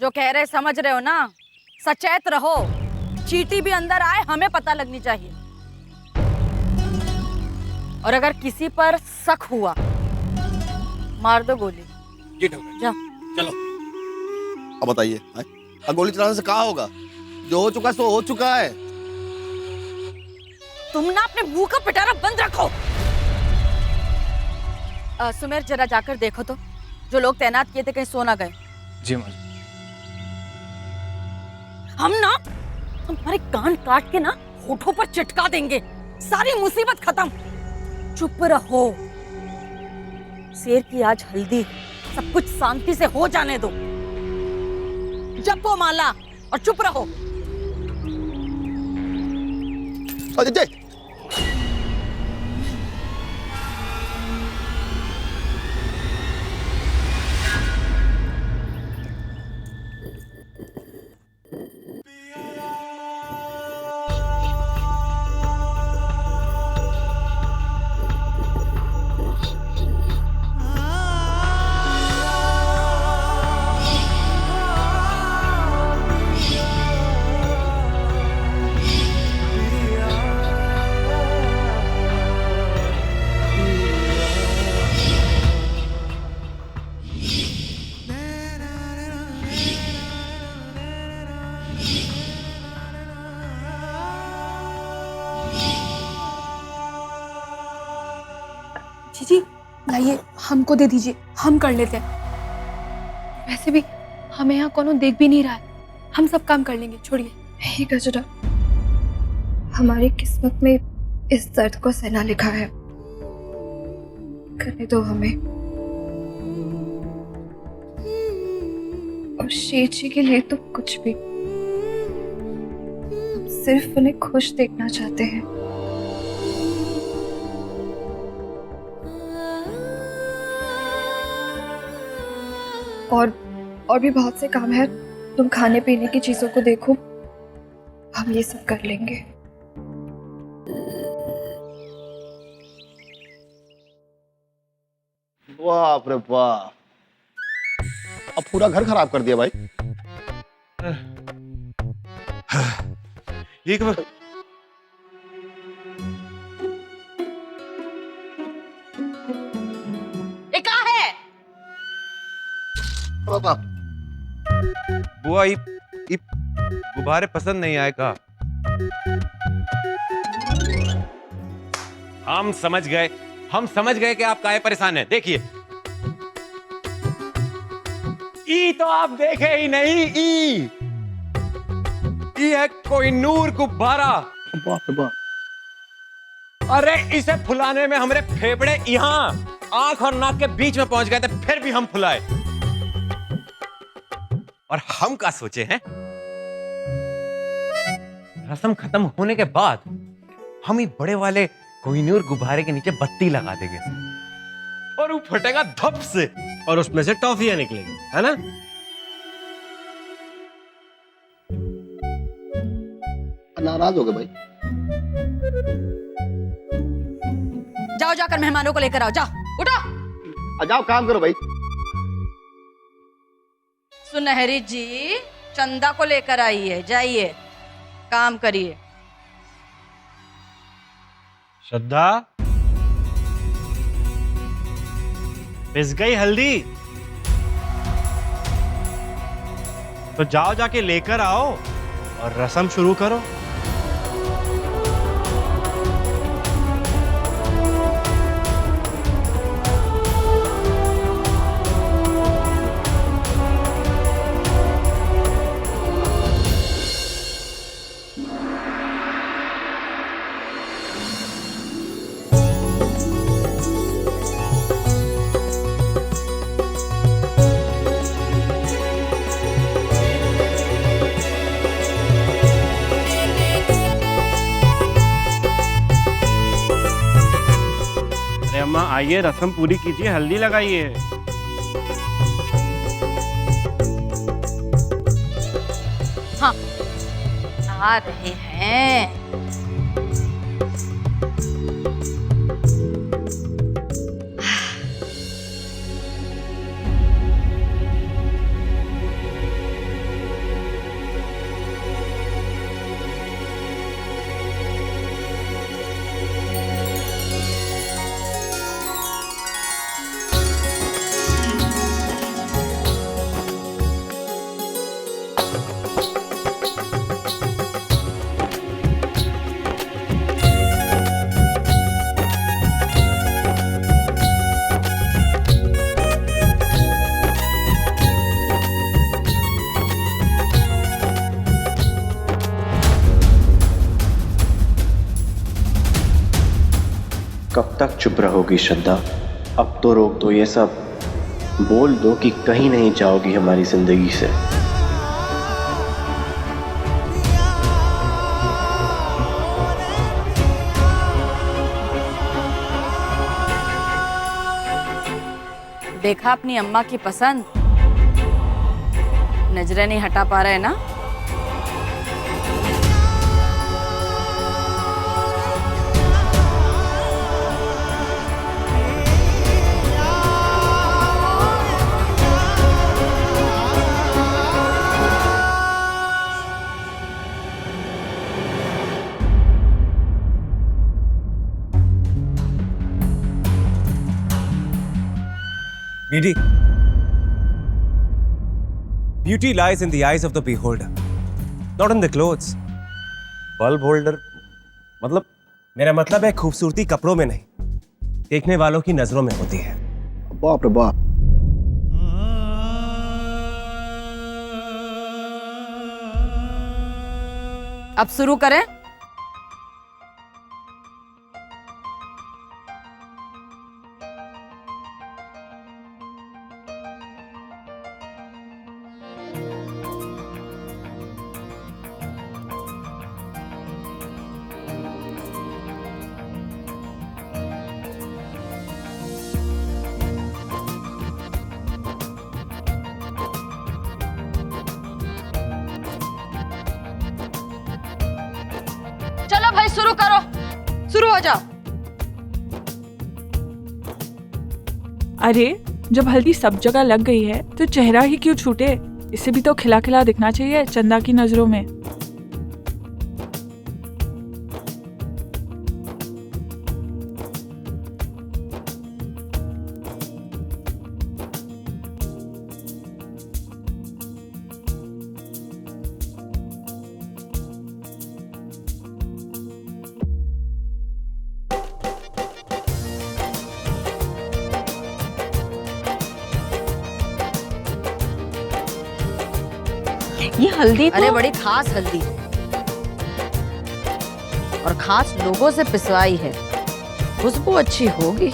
जो कह रहे समझ रहे हो ना? सचेत रहो, चींटी भी अंदर आए हमें पता लगनी चाहिए। और अगर किसी पर शक हुआ मार दो गोली। जी ठाकुर। जा। चलो। अब बताइए, अब गोली चलाने से क्या होगा? जो हो चुका है सो हो चुका है। तुम ना अपने मुंह का पिटारा बंद रखो। सुमेर जरा जाकर देखो तो, जो लोग तैनात किए थे कहीं सो ना गए। जी माँ। हम तुम्हारे कान काट के ना होठों पर चिटका देंगे, सारी मुसीबत खत्म। चुप रहो, शेर की आज हल्दी है, सब कुछ शांति से हो जाने दो। जपो माला और चुप रहो। अजय, जी लाइए, हमको दे दीजिए, हम कर लेते हैं। वैसे भी हमें यहाँ कोनो देख भी नहीं रहा है, हम सब काम कर लेंगे, छोड़िए। हे गजरा, हमारी किस्मत में इस दर्द को सहना लिखा है, करने दो हमें। और शेर जी के लिए तो कुछ भी, हम सिर्फ उन्हें खुश देखना चाहते हैं। और भी बहुत से काम है, तुम खाने पीने की चीजों को देखो, हम ये सब कर लेंगे। बाप रे बाप, अब पूरा घर खराब कर दिया भाई। ये क्या? ये क्या है? बाबा, बुआ ये गुब्बारे पसंद नहीं आए का? हम समझ गए कि आप काहे परेशान हैं। देखिए, ई तो आप देखे ही नहीं। ई है कोहिनूर गुब्बारा। बाप रे बाप, अरे इसे फुलाने में हमारे फेफड़े यहाँ आंख और नाक के बीच में पहुंच गए थे, फिर भी हम फुलाए। और हम क्या सोचे हैं, रस्म खत्म होने के बाद हम ही बड़े वाले कोहिनूर गुब्बारे के नीचे बत्ती लगा देंगे और वो फटेगा धप से, और उसमें से टॉफियां निकलेगी, है ना? नाराज हो गए भाई। जाओ, जाकर मेहमानों को लेकर आओ, जाओ, उठो। आ जाओ, काम करो भाई। सुनहरी जी, चंदा को लेकर आइए, जाइए काम करिए। श्रद्धा, पिस गई हल्दी? तो जाओ, जाके लेकर आओ और रस्म शुरू करो। अम्मा आइए, रस्म पूरी कीजिए, हल्दी लगाइए। हाँ, आ रहे हैं। कब तक चुप रहोगी श्रद्धा? अब तो रोक दो ये सब, बोल दो कि कहीं नहीं जाओगी हमारी जिंदगी से। देखा अपनी अम्मा की पसंद, नजरें नहीं हटा पा रहे ना। Beauty. Beauty lies in the eyes of the beholder, not in the clothes. Bulb holder, मतलब मेरा मतलब है खूबसूरती कपड़ों में नहीं, देखने वालों की नजरों में होती है। बाप रे बाप। अब शुरू करें। चलो भाई शुरू करो, शुरू हो जाओ। अरे जब हल्दी सब जगह लग गई है तो चेहरा ही क्यों छूटे? इसे भी तो खिला खिला दिखना चाहिए चंदा की नजरों में। ये हल्दी तो... अरे बड़ी खास हल्दी और खास लोगों से पिसवाई है, खुशबू अच्छी होगी।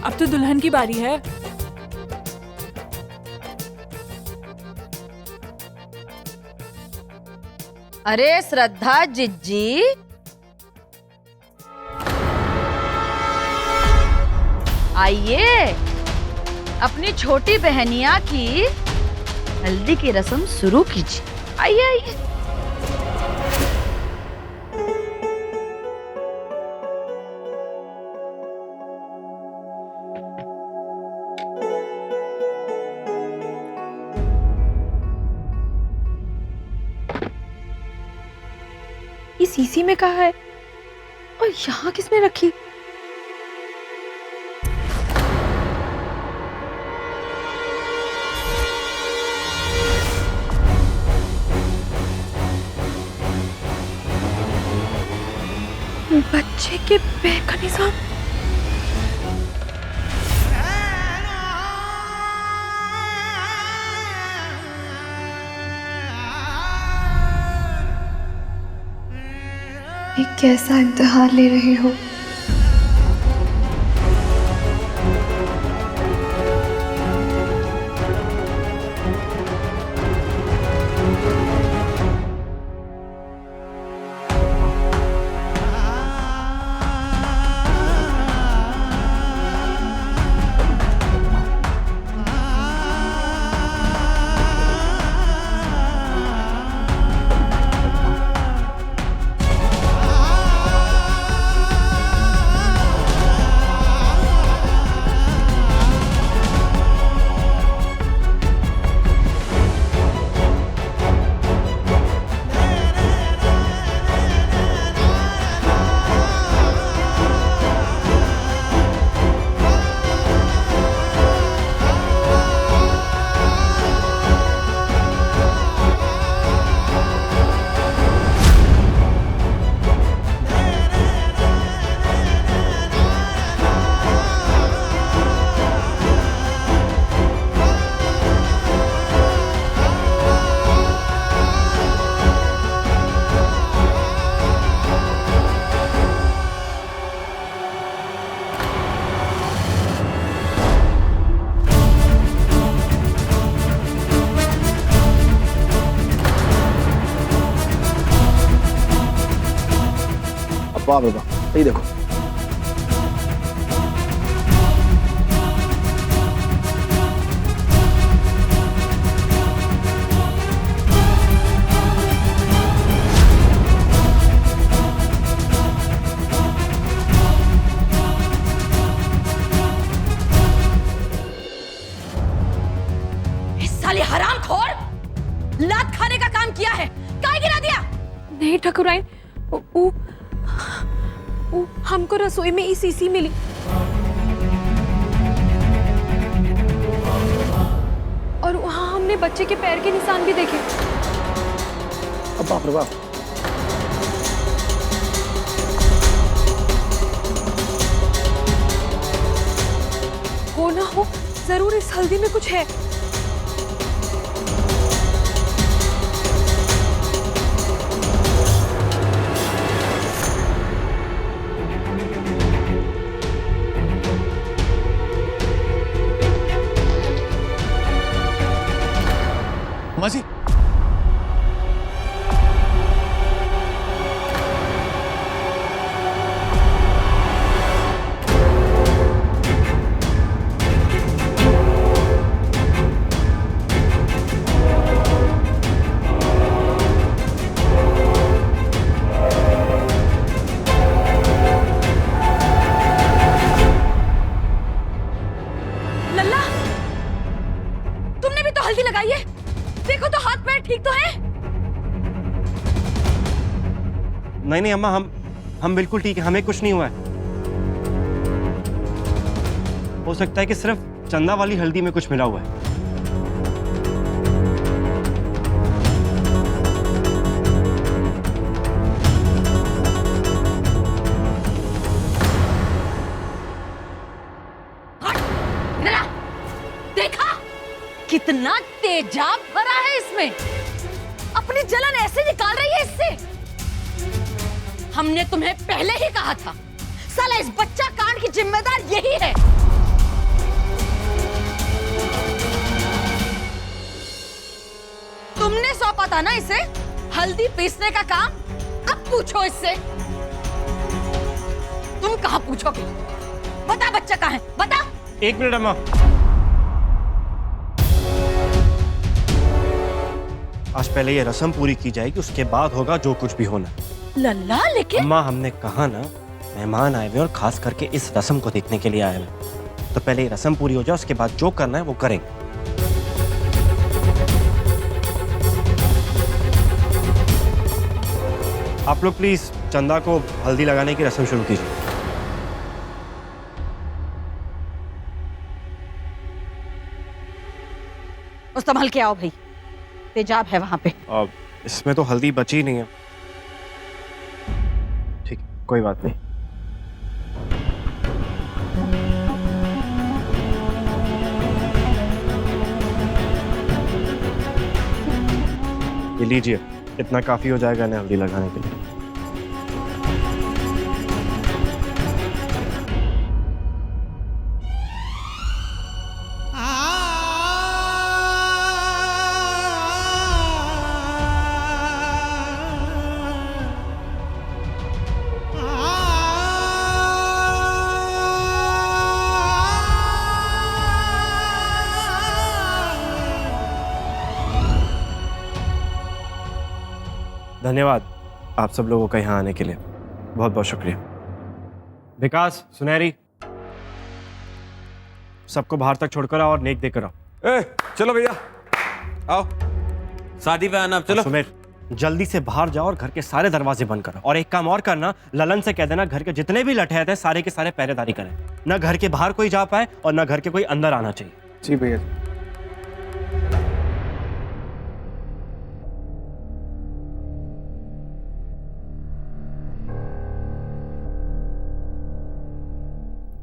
अब तो दुल्हन की बारी है। अरे श्रद्धा जिज्जी, आइए अपनी छोटी बहनिया की हल्दी की रस्म शुरू कीजिए। आइए आइए। ये सीसी में कहा है और यहाँ किसने रखी? बच्चे के पैर का निशान। ये कैसा इम्तिहान ले रही हो? वाह रे वाह, ये देखो। इस साली हरामखोर, लात खाने का काम किया है, काहे गिरा दिया? नहीं ठाकुराइन, हमको रसोई में ई सीसी मिली। और वहाँ हमने बच्चे के पैर के निशान भी देखे। अब बाप रे बाप। हो ना हो, जरूर इस हल्दी में कुछ है। मासी, लल्ला, तुमने भी तो हल्दी लगाई है, देखो तो हाथ पैर ठीक तो है? नहीं नहीं अम्मा, हम बिल्कुल ठीक है, हमें कुछ नहीं हुआ है। हो सकता है कि सिर्फ चंदा वाली हल्दी में कुछ मिला हुआ है। हट, लल्ला, देखा कितना तेजाब भरा है इसमें, अपनी जलन ऐसे निकाल रही है इससे। हमने तुम्हें पहले ही कहा था, साला इस बच्चा कांड की जिम्मेदार यही है। तुमने सौंपा था ना इसे हल्दी पीसने का काम, अब पूछो इससे। तुम कहाँ पूछोगे? बता बच्चा कहाँ है, बता। 1 मिनट अम्मा। आज पहले ये रस्म पूरी की जाएगी, उसके बाद होगा जो कुछ भी होना। लल्ला, लेकिन अम्मा हमने कहा ना, मेहमान आए हुए और खास करके इस रस्म को देखने के लिए आए हुए, तो पहले ये रस्म पूरी हो जाए, उसके बाद जो करना है वो करेंगे। आप लोग प्लीज चंदा को हल्दी लगाने की रस्म शुरू कीजिए। संभल के आओ भाई, तेजाब है वहां पे। अब इसमें तो हल्दी बची नहीं है। ठीक, कोई बात नहीं। ये लीजिए, इतना काफी हो जाएगा ना हल्दी लगाने के लिए। धन्यवाद आप सब लोगों का यहाँ आने के लिए, बहुत बहुत शुक्रिया। विकास, सुनहरी, सबको बाहर तक छोड़कर आओ और नेक देकर आओ। ए, चलो भैया आओ, शादी पे आना। चलो सुमेर, जल्दी से बाहर जाओ और घर के सारे दरवाजे बंद करो। और एक काम और करना, ललन से कह देना घर के जितने भी लठैत हैं सारे के सारे पहरेदारी करें, ना घर के बाहर कोई जा पाए और ना घर के कोई अंदर आना चाहिए। जी भैया।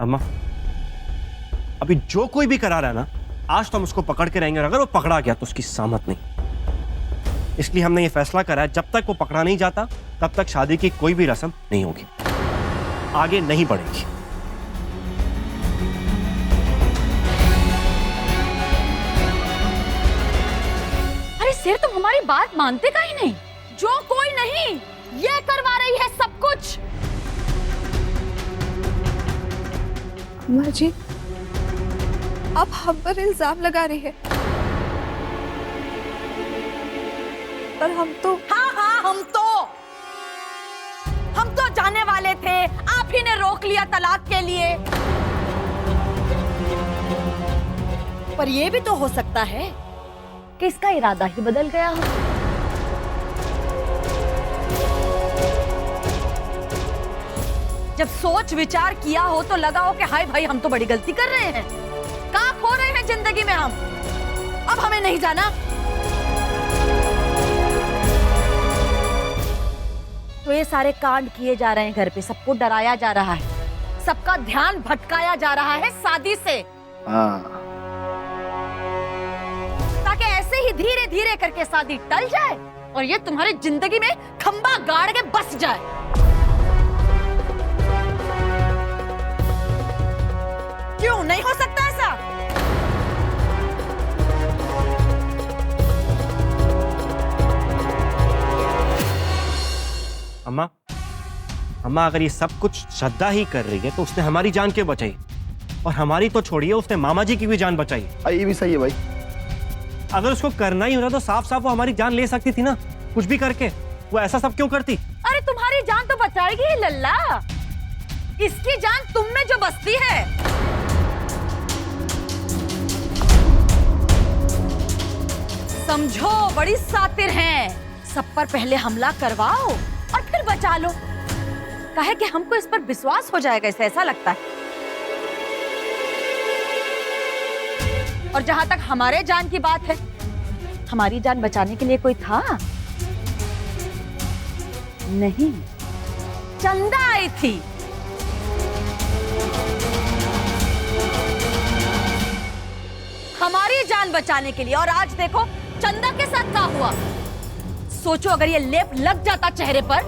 अम्मा, अभी जो कोई भी करा रहा है ना, आज तो हम उसको पकड़ के रहेंगे और अगर वो पकड़ा गया तो उसकी सामत नहीं। इसलिए हमने ये फैसला करा है, जब तक वो पकड़ा नहीं जाता तब तक शादी की कोई भी रस्म नहीं होगी, आगे नहीं बढ़ेगी। अरे सिर, तुम हमारी बात मानते का ही नहीं? जो कोई नहीं, ये करवा रही है सब कुछ। माँ जी, आप हम पर इल्जाम लगा रही है, पर हम तो हाँ हम तो जाने वाले थे, आप ही ने रोक लिया तलाक के लिए। पर यह भी तो हो सकता है कि इसका इरादा ही बदल गया हो। जब सोच विचार किया हो तो लगा हो कि हाय भाई हम तो बड़ी गलती कर रहे हैं, कहाँ खो रहे हैं जिंदगी में हम, अब हमें नहीं जाना। तो ये सारे कांड किए जा रहे हैं घर पे, सबको डराया जा रहा है, सबका ध्यान भटकाया जा रहा है शादी से, ताकि ऐसे ही धीरे धीरे करके शादी टल जाए और ये तुम्हारी जिंदगी में खंबा गाड़ के बस जाए। क्यों नहीं हो सकता ऐसा? अम्मा, अम्मा अगर ये सब कुछ श्रद्धा ही कर रही है तो उसने हमारी जान क्यों बचाई? और हमारी तो छोड़िए, उसने मामा जी की भी जान बचाई। ये भी सही है भाई। अगर उसको करना ही होता तो साफ साफ वो हमारी जान ले सकती थी ना, कुछ भी करके। वो ऐसा सब क्यों करती? अरे तुम्हारी जान तो बचाएगी ही लल्ला, इसकी जान तुम में जो बसती है। समझो बड़ी सातिर हैं, सब पर पहले हमला करवाओ और फिर बचा लो। कहे कि हमको इस पर विश्वास हो जाएगा, इसे ऐसा लगता है। और जहां तक हमारे जान की बात है, हमारी जान बचाने के लिए कोई था? नहीं, चंदा आई थी। हमारी जान बचाने के लिए, और आज देखो चंदा के साथ क्या हुआ। सोचो अगर ये लेप लग जाता चेहरे पर,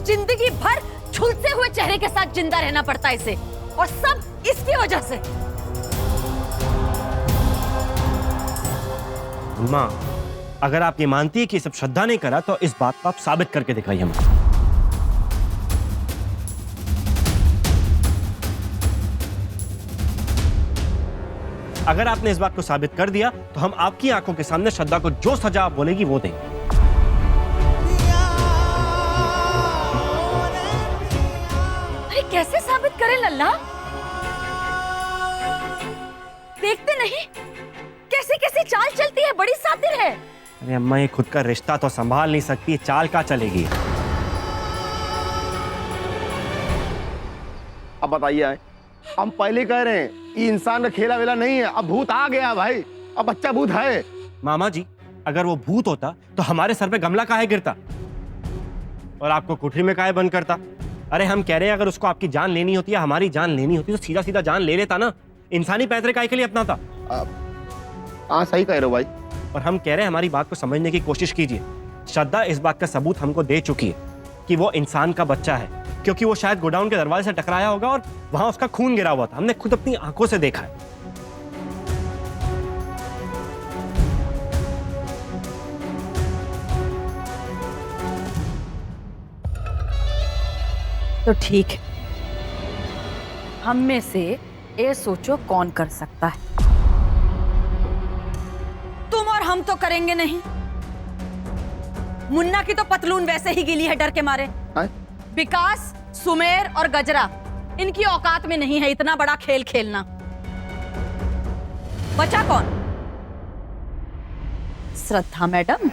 जिंदगी भर झुलसे हुए चेहरे के साथ जिंदा रहना पड़ता इसे, और सब इसकी वजह से। अम्मा, अगर आप ये मानती है कि सब श्रद्धा ने करा तो इस बात को आप साबित करके दिखाइए हमें। अगर आपने इस बात को साबित कर दिया तो हम आपकी आंखों के सामने श्रद्धा को जो सजा आप बोलेगी वो देंगे। अरे कैसे साबित करें लल्ला? देखते नहीं कैसी कैसी चाल चलती है, बड़ी सातिर है। अरे अम्मा, ये खुद का रिश्ता तो संभाल नहीं सकती, चाल का चलेगी। अब बताइए, हम पहले कह रहे हैं ये इंसान का खेला वेला नहीं है, अब भूत आ गया भाई, अब बच्चा भूत है। मामा जी, अगर वो भूत होता तो हमारे सर पे गमला काहे गिरता और आपको कुठरी में काहे बंद करता? अरे हम कह रहे हैं अगर उसको आपकी जान लेनी होती है, हमारी जान लेनी होती तो सीधा सीधा जान ले लेता ना, इंसानी पैतरे काहे के लिए अपनाता? हाँ सही कह रहे हो भाई। और हम कह रहे हैं हमारी बात को समझने की कोशिश कीजिए। श्रद्धा इस बात का सबूत हमको दे चुकी है कि वो इंसान का बच्चा है, क्योंकि वो शायद गोडाउन के दरवाजे से टकराया होगा और वहां उसका खून गिरा हुआ था, हमने खुद अपनी आंखों से देखा है। तो ठीक है, हम में से ये सोचो कौन कर सकता है। तुम और हम तो करेंगे नहीं। मुन्ना की तो पतलून वैसे ही गीली है डर के मारे। विकास, सुमेर और गजरा, इनकी औकात में नहीं है इतना बड़ा खेल खेलना। बचा कौन? श्रद्धा मैडम।